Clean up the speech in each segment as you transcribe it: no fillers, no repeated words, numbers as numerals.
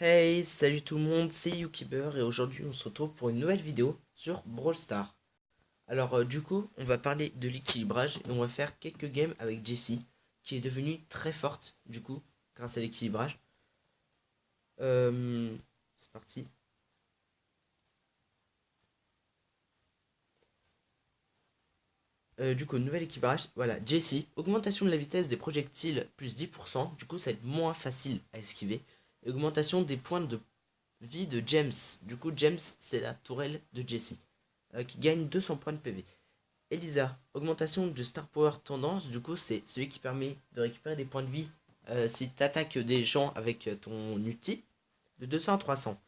Hey, salut tout le monde, c'est Yukiber et aujourd'hui on se retrouve pour une nouvelle vidéo sur Brawl Stars. Alors du coup, on va parler de l'équilibrage et on va faire quelques games avec Jessie qui est devenue très forte du coup grâce à l'équilibrage. C'est parti. Du coup, nouvel équilibrage, voilà, Jessie, augmentation de la vitesse des projectiles plus 10%, du coup ça va être moins facile à esquiver. Et augmentation des points de vie de James, du coup James c'est la tourelle de Jessie qui gagne 200 points de PV. Elisa, augmentation de Star Power tendance, du coup c'est celui qui permet de récupérer des points de vie si tu attaques des gens avec ton ulti, de 200 à 300.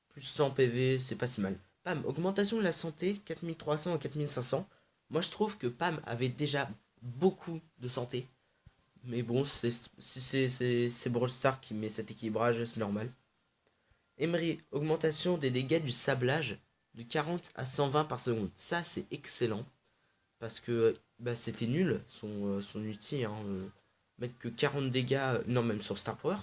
Plus 100 PV, c'est pas si mal. Pam, augmentation de la santé, 4300 à 4500. Moi je trouve que Pam avait déjà beaucoup de santé. Mais bon, c'est Brawl Stars qui met cet équilibrage, c'est normal. Emery, augmentation des dégâts du sablage de 40 à 120 par seconde. Ça c'est excellent. Parce que bah, c'était nul son ulti. Hein, mettre que 40 dégâts, non, même sur Star Power,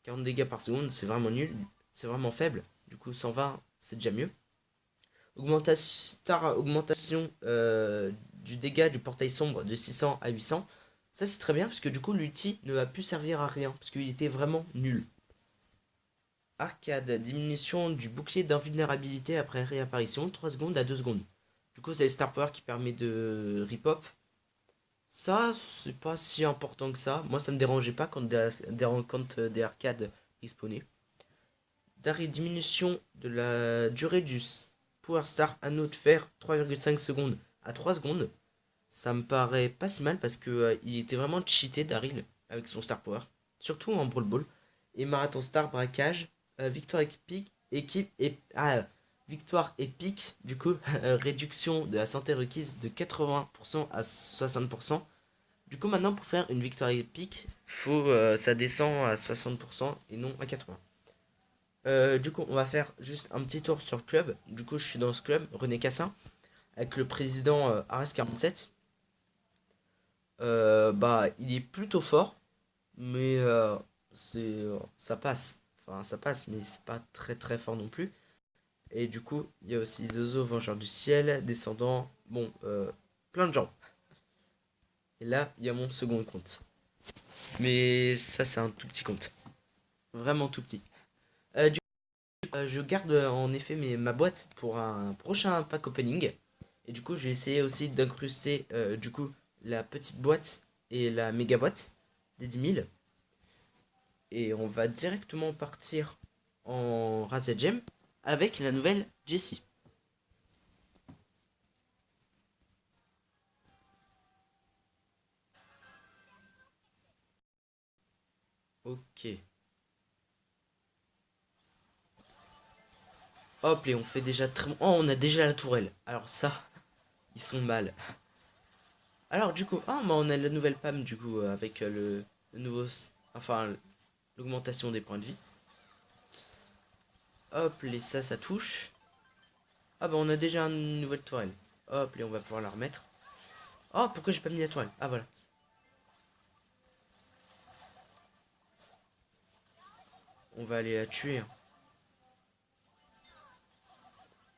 40 dégâts par seconde, c'est vraiment nul, c'est vraiment faible. Du coup, 120, c'est déjà mieux. Augmentation du dégât du portail sombre de 600 à 800. Ça, c'est très bien parce que du coup, l'ulti ne va plus servir à rien parce qu'il était vraiment nul. Arcade, diminution du bouclier d'invulnérabilité après réapparition, 3 secondes à 2 secondes. Du coup, c'est le Star Power qui permet de rip-hop. Ça, c'est pas si important que ça. Moi, ça me dérangeait pas quand des arcades respawnaient. Diminution de la durée du Power Star Anneau de Fer 3,5 secondes à 3 secondes. Ça me paraît pas si mal parce que il était vraiment cheaté Daryl avec son Star Power. Surtout en Brawl Ball. Et Marathon Star Braquage. Victoire équipe et victoire épique. Du coup, réduction de la santé requise de 80% à 60%. Du coup, maintenant, pour faire une victoire épique, ça descend à 60% et non à 80%. Du coup, on va faire juste un petit tour sur le club. Du coup, je suis dans ce club, René Cassin, avec le président Ares47. Bah, il est plutôt fort, mais ça passe. Enfin, ça passe, mais c'est pas très très fort non plus. Et du coup, il y a aussi Zozo, Vengeur du Ciel, Descendant, bon, plein de gens. Et là, il y a mon second compte. Mais ça, c'est un tout petit compte. Vraiment tout petit. Je garde en effet ma boîte pour un prochain pack opening. Et du coup, je vais essayer aussi d'incruster du coup la petite boîte et la méga boîte des 10 000. Et on va directement partir en Razia Gem avec la nouvelle Jessie. Ok. Hop, et on fait déjà très bon. Oh, on a déjà la tourelle. Alors ça, ils sont mal. Alors du coup, bah, on a la nouvelle PAM du coup avec le nouveau... Enfin, l'augmentation des points de vie. Hop, les ça touche. Ah bah on a déjà une nouvelle tourelle. Hop, et on va pouvoir la remettre. Oh, pourquoi j'ai pas mis la tourelle? Ah voilà. On va aller la tuer, hein.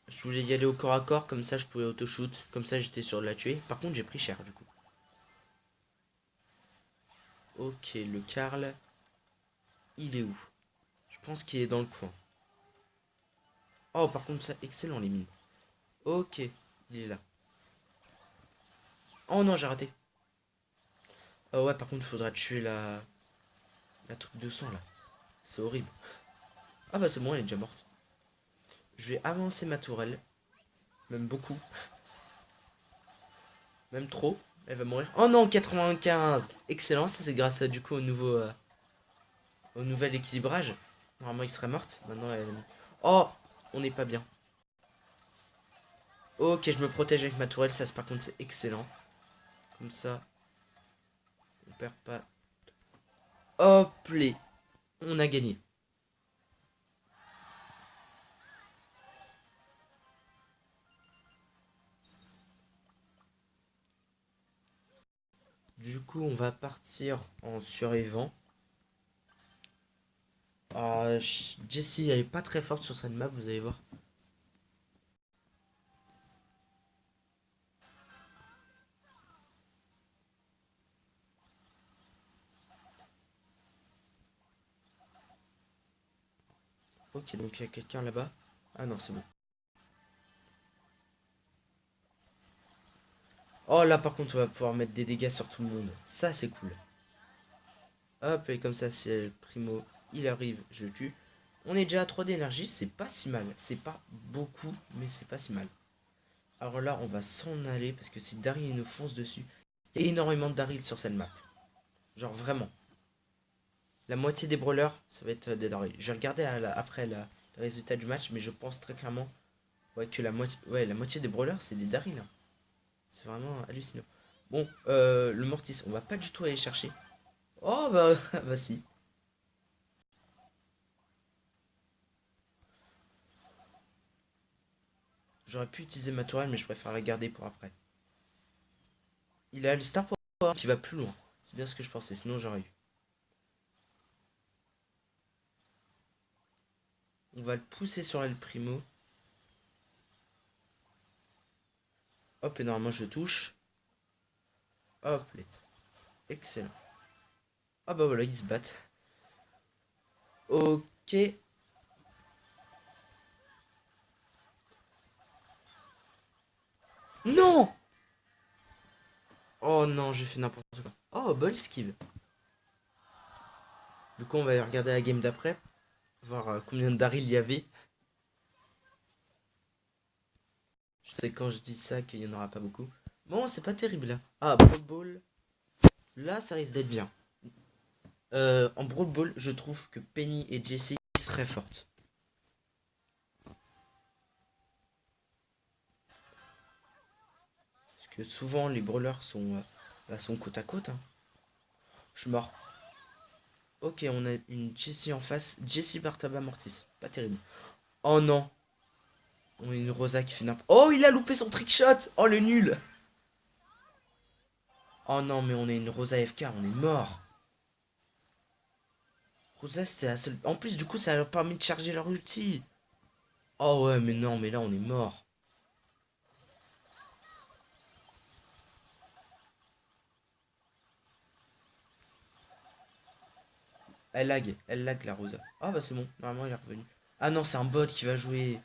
Je voulais y aller au corps à corps, comme ça je pouvais auto-shoot. Comme ça j'étais sûr de la tuer. Par contre j'ai pris cher du coup. Ok, le Karl. Il est où? Je pense qu'il est dans le coin. Oh, par contre ça, excellent les mines. Ok, il est là. Oh non, j'ai raté. Oh ouais, par contre il faudra tuer la truc de sang là. C'est horrible. Ah bah c'est bon, elle est déjà morte. Je vais avancer ma tourelle. Même beaucoup. Même trop. Elle va mourir. Oh non, 95. Excellent, ça c'est grâce à, du coup au nouvel équilibrage. Normalement il serait morte. Maintenant elle... Oh, on n'est pas bien. Ok, je me protège avec ma tourelle. Ça par contre c'est excellent. Comme ça, on perd pas. Hop les. On a gagné. Du coup, on va partir en survivant. Ah, Jessie, elle est pas très forte sur cette map, vous allez voir. Ok, donc il y a quelqu'un là-bas. Ah non, c'est bon. Oh là, par contre, on va pouvoir mettre des dégâts sur tout le monde. Ça, c'est cool. Hop, et comme ça, si le primo, il arrive, je le tue. On est déjà à 3 d'énergie, c'est pas si mal. C'est pas beaucoup, mais c'est pas si mal. Alors là, on va s'en aller, parce que si Daryl nous fonce dessus, il y a énormément de Daryl sur cette map. Genre vraiment. La moitié des brawlers, ça va être des Daryl. Je vais regarder après le résultat du match, mais je pense très clairement ouais, que la moitié des brawlers, c'est des Daryl, hein. C'est vraiment hallucinant. Bon, le Mortis, on va pas du tout aller chercher. Oh bah, bah si. J'aurais pu utiliser ma tourelle, mais je préfère la garder pour après. Il a le Star Power qui va plus loin. C'est bien ce que je pensais, sinon j'aurais eu. On va le pousser sur El Primo. Hop, et normalement je touche. Hop, excellent. Ah bah voilà, ils se battent. Ok. Non. Oh non, j'ai fait n'importe quoi. Oh, ball esquive. Du coup, on va aller regarder la game d'après. Voir combien de Daryl il y avait. Je sais quand je dis ça qu'il n'y en aura pas beaucoup. Bon, c'est pas terrible là. Ah, Brawl Ball. Là, ça risque d'être bien. En Brawl Ball, je trouve que Penny et Jessie seraient fortes. Parce que souvent, les brawlers sont côte à côte, hein. Je suis mort. Ok, on a une Jessie en face. Jessie Bartaba Mortis. Pas terrible. Oh non. On a une Rosa qui fait n'importe. Oh, il a loupé son trick shot. Oh, le nul. Oh non, mais on est une Rosa FK. On est mort. Rosa, c'était la seule. En plus, du coup, ça leur permis de charger leur ulti. Oh ouais, mais non, mais là, on est mort. Elle lag la Rosa. Ah bah c'est bon, normalement il est revenu. Ah non, c'est un bot qui va jouer.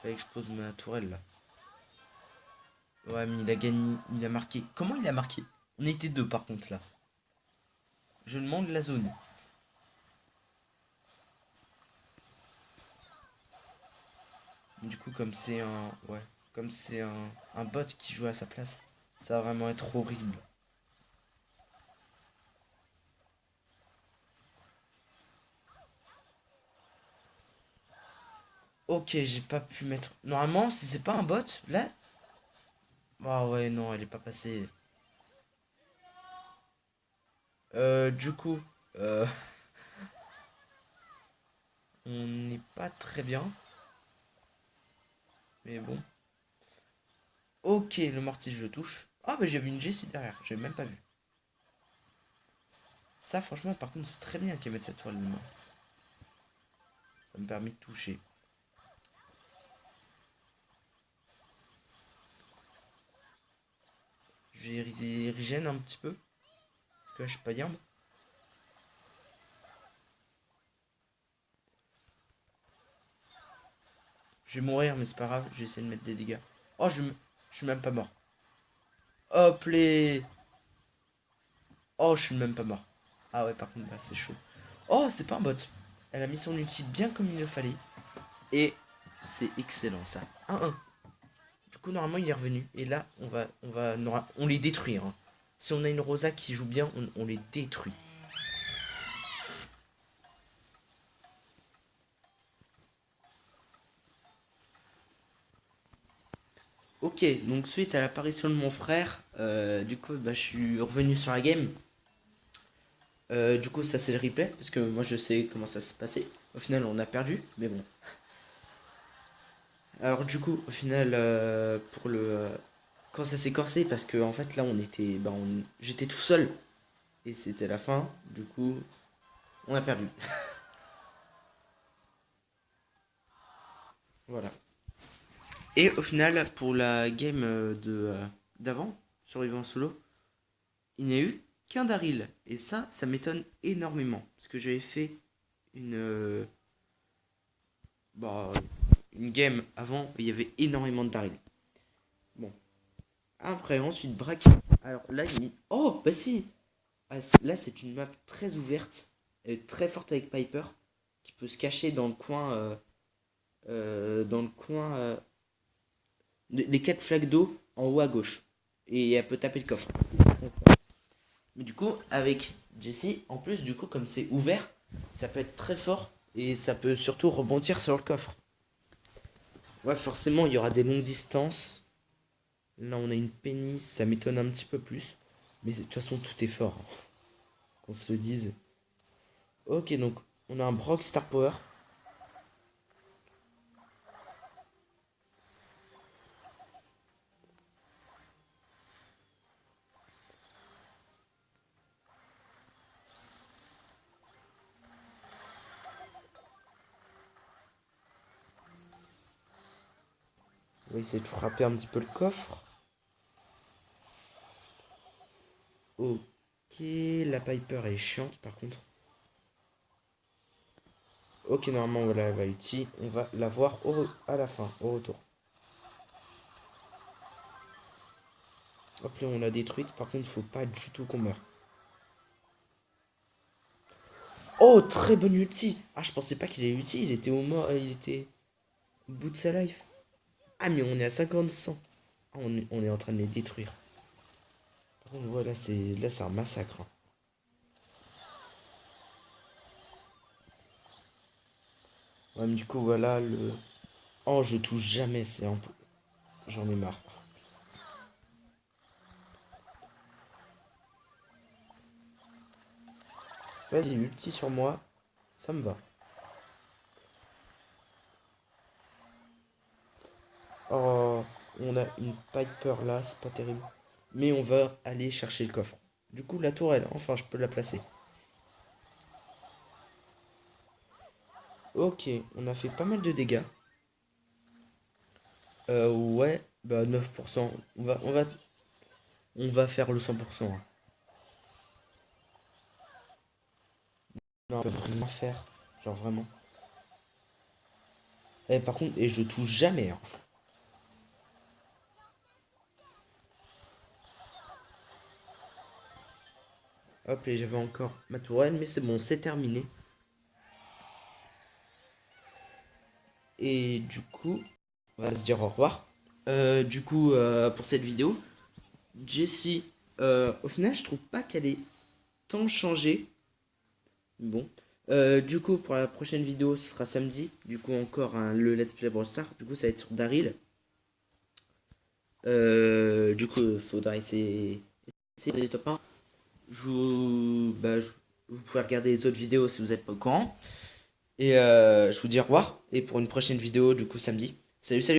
Fallait que je pose ma tourelle là. Ouais, mais il a gagné, il a marqué. Comment il a marqué? On était deux par contre là. Je demande la zone. Du coup, comme c'est un. Ouais. Comme c'est un bot qui joue à sa place, ça va vraiment être horrible. Ok, j'ai pas pu mettre. Normalement, si c'est pas un bot, là. Ah ouais, non, elle est pas passée. Du coup, euh, on n'est pas très bien. Mais bon. Ok, le mortier, je le touche. Ah, bah j'avais une Jessie derrière, j'avais même pas vu. Ça, franchement, par contre, c'est très bien qu'elle mette cette toile de main. Ça me permet de toucher. Je vais régène un petit peu. Parce que là, je suis pas yambe. Je vais mourir, mais c'est pas grave. Je vais essayer de mettre des dégâts. Oh, je suis même pas mort. Hop les. Oh, je suis même pas mort. Ah ouais, par contre, bah, c'est chaud. Oh, c'est pas un bot. Elle a mis son ulti bien comme il le fallait. Et c'est excellent, ça. 1-1. Du coup, normalement, il est revenu. Et là, on les détruit, hein. Si on a une Rosa qui joue bien, on les détruit. Ok, donc suite à l'apparition de mon frère, du coup, bah, je suis revenu sur la game. Du coup, ça c'est le replay, parce que moi je sais comment ça se passait. Au final, on a perdu, mais bon. Alors du coup, au final, quand ça s'est corsé, parce que en fait là, j'étais tout seul. Et c'était la fin. Du coup, on a perdu. Voilà. Et au final, pour la game d'avant, survivant solo, il n'y a eu qu'un Daryl. Et ça m'étonne énormément. Parce que j'avais fait une, bah, une game avant où il y avait énormément de Daryl. Bon. Après, ensuite, Brack. Alors là, il... Oh, bah si. Ah, là, c'est une map très ouverte. Très forte avec Piper. Qui peut se cacher dans le coin... dans le coin... les 4 flaques d'eau en haut à gauche. Et elle peut taper le coffre. Mais du coup, avec Jessie, en plus, du coup, comme c'est ouvert, ça peut être très fort. Et ça peut surtout rebondir sur le coffre. Ouais, forcément, il y aura des longues distances. Là, on a une pénis, ça m'étonne un petit peu plus. Mais de toute façon, tout est fort, hein, qu'on se le dise. Ok, donc, on a un Brock Star Power. On va essayer de frapper un petit peu le coffre. Ok, la Piper est chiante par contre. Ok, normalement, voilà, elle va utile. On va la voir à la fin, au retour. Hop là, on l'a détruite. Par contre, faut pas du tout qu'on meure. Oh, très bonne ulti. Ah, je pensais pas qu'il est utile. Il était au mort, il était au bout de sa life. Ah, mais on est à 50-100. Ah, on est en train de les détruire. Par contre, voilà, c'est un massacre, hein. Ouais, mais du coup, voilà le. Oh, je touche jamais, c'est un peu. J'en ai marre. Vas-y, ulti sur moi. Ça me va. Oh, on a une Piper là, c'est pas terrible. Mais on va aller chercher le coffre. Du coup, la tourelle, enfin, je peux la placer. Ok, on a fait pas mal de dégâts. Ouais, bah 9%. On va faire le 100%, hein. Non, on peut vraiment faire. Genre vraiment. Par contre, et je touche jamais, hein. Hop, et j'avais encore ma tourelle, mais c'est bon, c'est terminé. Et du coup, on va se dire au revoir. Du coup, pour cette vidéo, Jessie, au final, je trouve pas qu'elle ait tant changé. Bon. Du coup, pour la prochaine vidéo, ce sera samedi. Du coup, encore le Let's Play Brawl Stars. Du coup, ça va être sur Daryl. Du coup, il faudra essayer des top 1. Vous pouvez regarder les autres vidéos si vous n'êtes pas au courant. Et je vous dis au revoir. Et pour une prochaine vidéo, du coup, samedi. Salut, salut!